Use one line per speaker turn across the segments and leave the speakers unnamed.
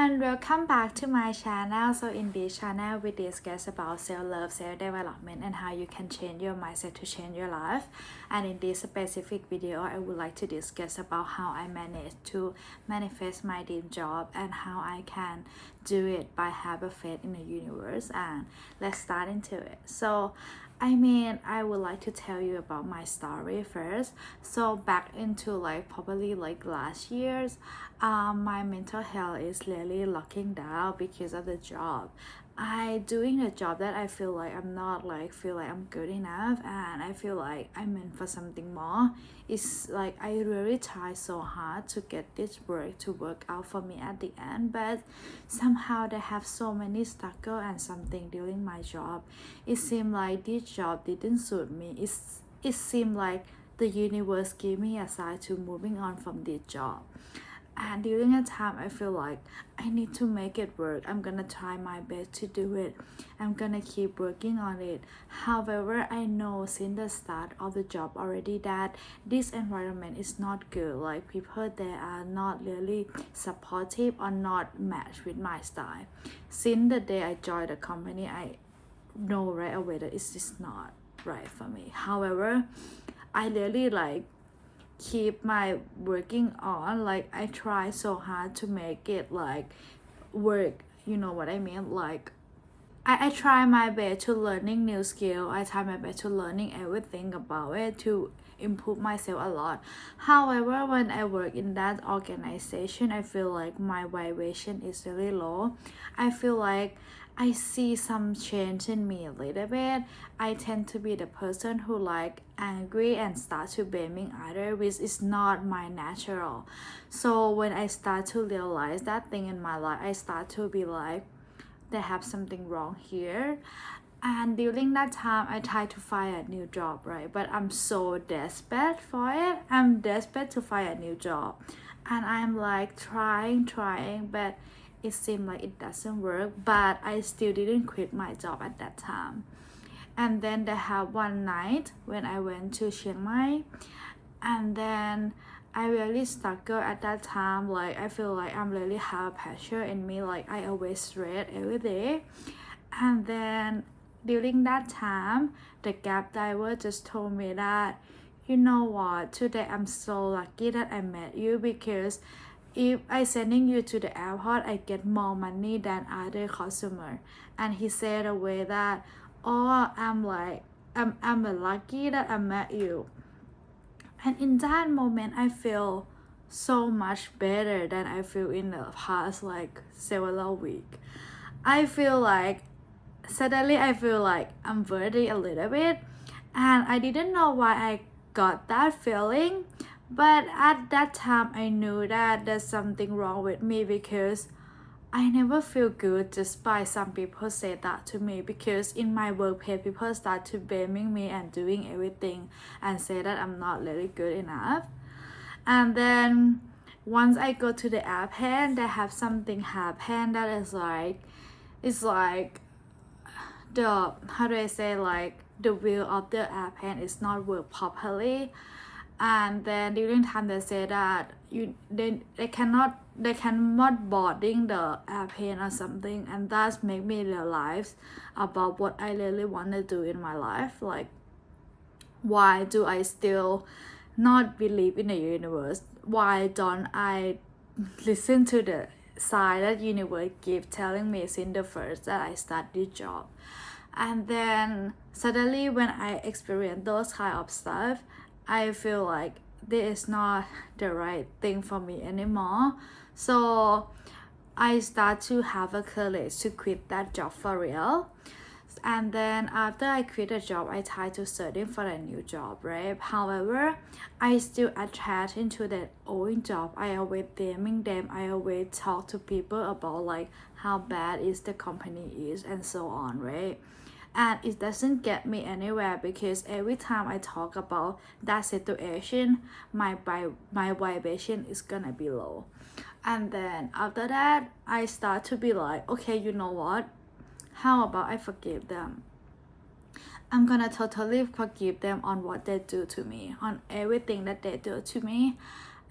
everyone, welcome back to my channel. So in this channel we discuss about self-love, self-development and how you can change your mindset to change your life. And in this specific video I would like to discuss about how I managed to manifest my dream job and how I can do it by having faith in the universe. And let's start into it. So I would like to tell you about my story first. So back into probably last year's, my mental health is really locking down because of the job. I doing a job that I feel like I'm not feel like I'm good enough, and I feel like I'm meant for something more. It's like I really try so hard to get this work to work out for me at the end, but somehow they have so many struggle and something during my job. It seemed like this job didn't suit me. It seemed like the universe gave me a sign to moving on from this job. And during that time I feel like I need to make it work. I'm gonna try my best to do it. I'm gonna keep working on it. However, I know since the start of the job already that this environment is not good. Like people there are not really supportive or not matched with my style. Since the day I joined the company, I know right away that it's just not right for me. However, I really keep my working on, I try so hard to make it work, you know what I mean. I try my best to learning new skill. I try my best to learning everything about it to improve myself a lot. However, when I work in that organization, I feel like my vibration is really low. I feel like I see some change in me a little bit. I tend to be the person who angry and start to blaming others, which is not my natural. So when I start to realize that thing in my life, I start to be like, they have something wrong here. And during that time I try to find a new job, right? But I'm so desperate for it. I'm desperate to find a new job, and I'm trying, but it seemed like it doesn't work. But I still didn't quit my job at that time. And then they have one night when I went to Chiang Mai, and then I really struggle at that time. I feel like I'm really have pressure in me. I always stress every day. And then during that time, the cab driver just told me that, you know what, today I'm so lucky that I met you, because if I sending you to the airport, I get more money than other customer. And he said a way that, oh, I'm lucky that I met you. And in that moment I feel so much better than I feel in the past several weeks. I feel like suddenly I feel like I'm worthy a little bit, and I didn't know why I got that feeling. But at that time I knew that there's something wrong with me, because I never feel good just by some people say that to me, because in my workplace people start to blaming me and doing everything and say that I'm not really good enough. And then once I go to the airplane, they have something happen that is it's like the, how do I say, the wheel of the airplane is not work properly. And then during time they say that they cannot boarding the airplane or something, and that's make me realize about what I really want to do in my life. Why do I still not believe in the universe? Why don't I listen to the sign that universe give telling me since the first that I start this job? And then suddenly when I experience those kind of stuff, I feel like this is not the right thing for me anymore. So I start to have a courage to quit that job for real. And then after I quit the job, I try to searching for a new job, right? However, I still attached into that old job. I always blaming them. I always talk to people about how bad is the company is and so on, right? And it doesn't get me anywhere, because every time I talk about that situation, my vibration is gonna be low. And then after that I start to be like, okay, you know what, how about I forgive them? I'm gonna totally forgive them on what they do to me, on everything that they do to me,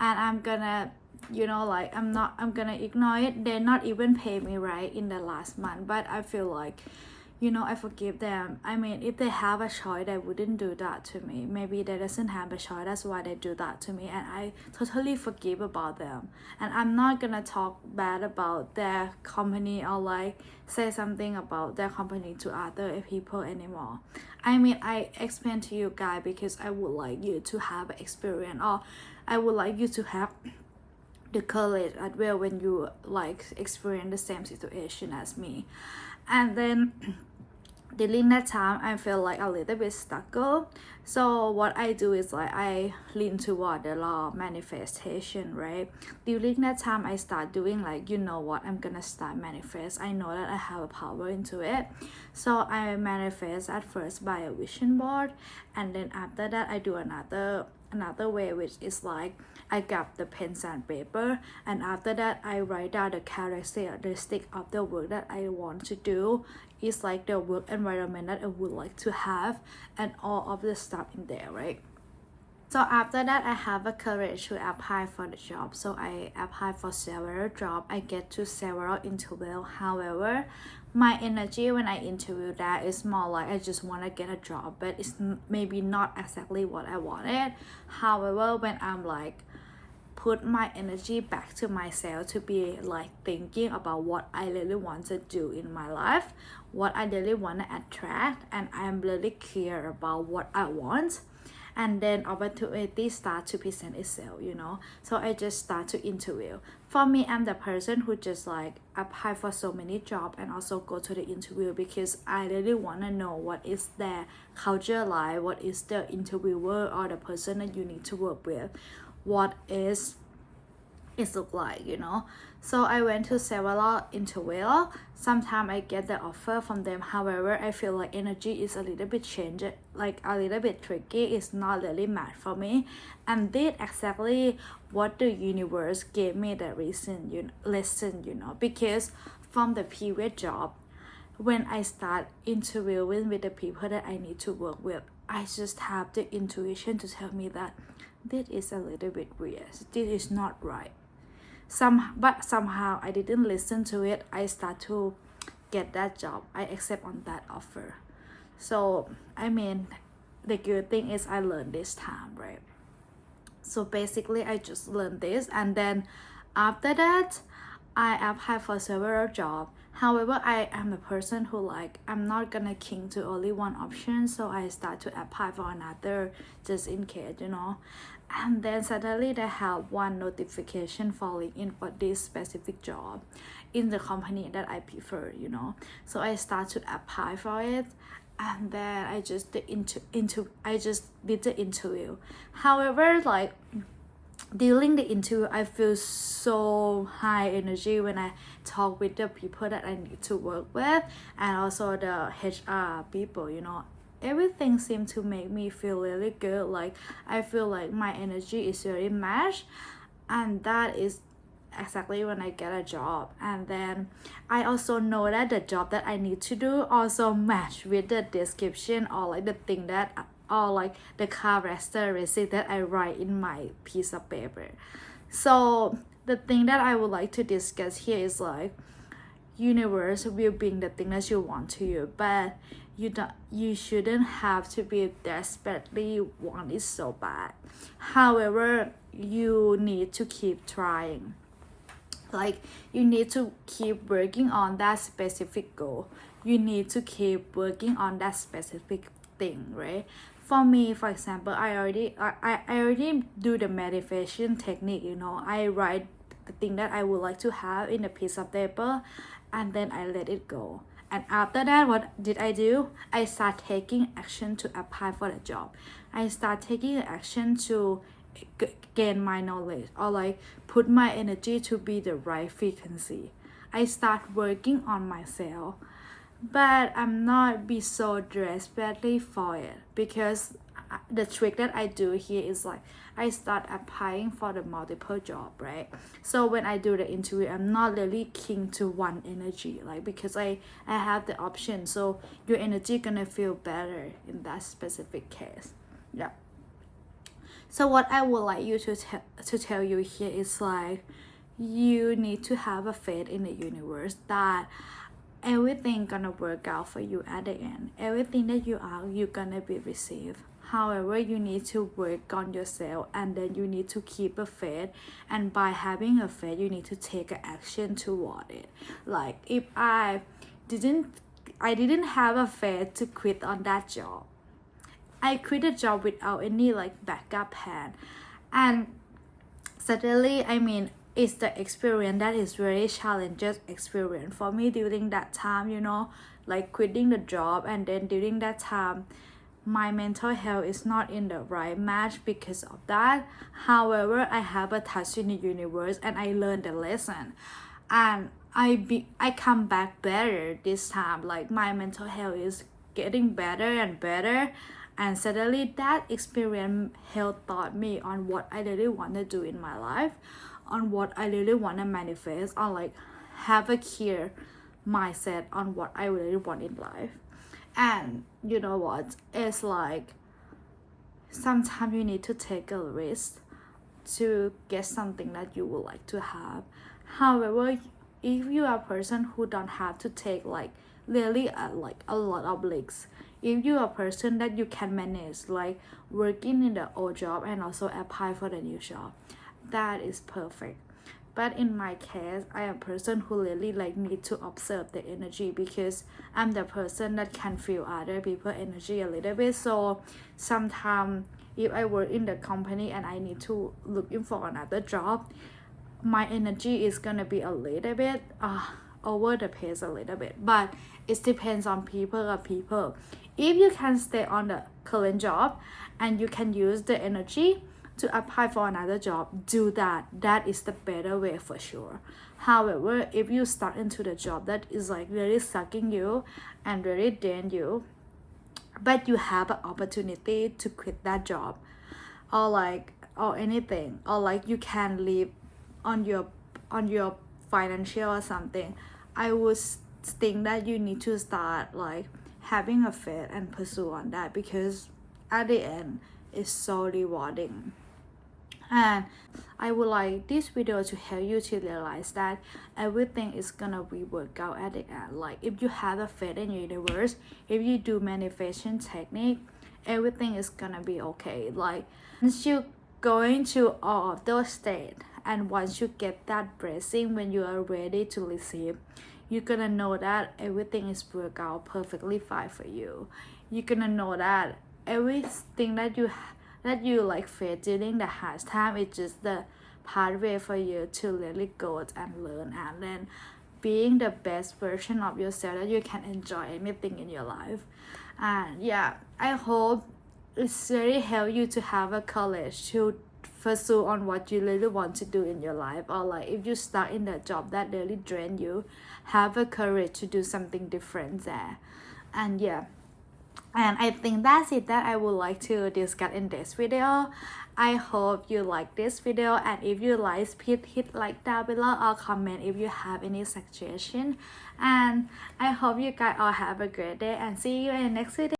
and I'm gonna you know, like I'm gonna ignore it. They not even pay me right in the last month, but I feel like, you know, I forgive them. I mean, if they have a choice, they wouldn't do that to me. Maybe they doesn't have a choice, that's why they do that to me, and I totally forgive about them. And I'm not gonna talk bad about their company or like say something about their company to other people anymore. I mean, I explain to you guys because I would like you to have experience, or I would like you to have the courage as well when you like experience the same situation as me. And then during that time I feel like a little bit stuck. So what I do is like I lean toward the law of manifestation, right? During that time I start doing like, you know what, I'm gonna start manifest. I know that I have a power into it, so I manifest at first by a vision board, and then after that I do another way, which is like I grab the pens and paper, and after that I write down the characteristic of the work that I want to do. It's like the work environment that I would like to have, and all of the stuff in there, right? So after that I have a courage to apply for the job, so I apply for several jobs. I get to several interviews. However, my energy when I interview that is more like I just want to get a job, but it's maybe not exactly what I wanted. However, when I'm like put my energy back to myself to be like thinking about what I really want to do in my life, what I really want to attract, and I'm really clear about what I want, and then opportunity start to present itself, you know. So I just start to interview. For me, I'm the person who just like apply for so many jobs and also go to the interview because I really want to know what is their culture like, what is the interviewer or the person that you need to work with, what is it look like, you know. So I went to several interviews. Sometimes I get the offer from them. However, I feel like energy is a little bit changed, like a little bit tricky. It's not really match for me, and did exactly what the universe gave me the reason, you know, because from the previous job, when I start interviewing with the people that I need to work with, I just have the intuition to tell me that this is a little bit weird, this is not right. But somehow I didn't listen to it. I start to get that job. I accept on that offer. So I mean, the good thing is I learned this time, right? So basically I just learned this, and then after that I apply for several jobs. However, I am a person who like I'm not gonna cling to only one option, so I start to apply for another just in case, you know. And then suddenly they have one notification falling in for this specific job in the company that I prefer, you know. So I start to apply for it, and then I just did the interview. However, like during the interview I feel so high energy when I talk with the people that I need to work with, and also the HR people, you know. Everything seemed to make me feel really good. Like I feel like my energy is very matched, and that is exactly when I get a job. And then I also know that the job that I need to do also match with the description or like the thing that or like the characteristic that I write in my piece of paper. So the thing that I would like to discuss here is like universe will bring the thing that you want to you, but you shouldn't have to be desperately want it so bad. However, you need to keep trying. Like you need to keep working on that specific goal. You need to keep working on that specific thing, right? For me, for example, I already do the manifestation technique, you know. I write the thing that I would like to have in a piece of paper, and then I let it go. And after that, what did I do? I start taking action to apply for the job. I start taking action to gain my knowledge, or like put my energy to be the right frequency. I start working on myself, but I'm not be so desperately for it, because the trick that I do here is like I start applying for the multiple job, right? So when I do the interview, I'm not really keen to one energy, like because I have the option, so your energy gonna feel better in that specific case. Yeah. So what I would like you to tell you here is like, you need to have a faith in the universe that everything gonna work out for you at the end. Everything that you are, you're gonna be received. However, you need to work on yourself, and then you need to keep a faith, and by having a faith you need to take an action toward it. Like if didn't I didn't have a faith to quit on that job. I quit a job without any like backup plan, and suddenly it's the experience that is very challenging experience for me during that time, like quitting the job. And then during that time my mental health is not in the right match because of that. However, I have a touch in the universe and I learned the lesson, and I come back better this time. Like my mental health is getting better and better, and suddenly that experience helped taught me on what I really want to do in my life, on what I really want to manifest, on like have a clear mindset on what I really want in life. And you know what, it's like sometimes you need to take a risk to get something that you would like to have. However, if you are a person who don't have to take like really like a lot of risks, if you are a person that you can manage like working in the old job and also apply for the new job, that is perfect. But in my case, I am a person who really like need to observe the energy, because I'm the person that can feel other people energy a little bit. So sometimes if I work in the company and I need to looking for another job, my energy is gonna be a little bit over the pace a little bit. But it depends on people. If you can stay on the current job and you can use the energy to apply for another job, do that. That is the better way for sure. However, if you start into the job that is like really sucking you and really drain you, but you have an opportunity to quit that job, or anything, or like you can live on your financial or something, I would think that you need to start like having a faith and pursue on that, because at the end it's so rewarding. And I would like this video to help you to realize that everything is gonna be work out at the end. Like if you have a faith in universe, if you do manifestation technique, everything is gonna be okay. Like once you go into all of those states, and once you get that blessing, when you are ready to receive, you're gonna know that everything is work out perfectly fine for you. You're gonna know that everything that you like face during the hard time is just the pathway for you to really go and learn, and then being the best version of yourself that you can enjoy anything in your life. And yeah, I hope it's really help you to have a courage to pursue on what you really want to do in your life, or like if you start in that job that really drain you, have a courage to do something different there. And yeah, and I think that's it that I would like to discuss in this video. I hope you like this video, and if you like, please hit like down below or comment if you have any suggestion. And I hope you guys all have a great day, and see you in the next video.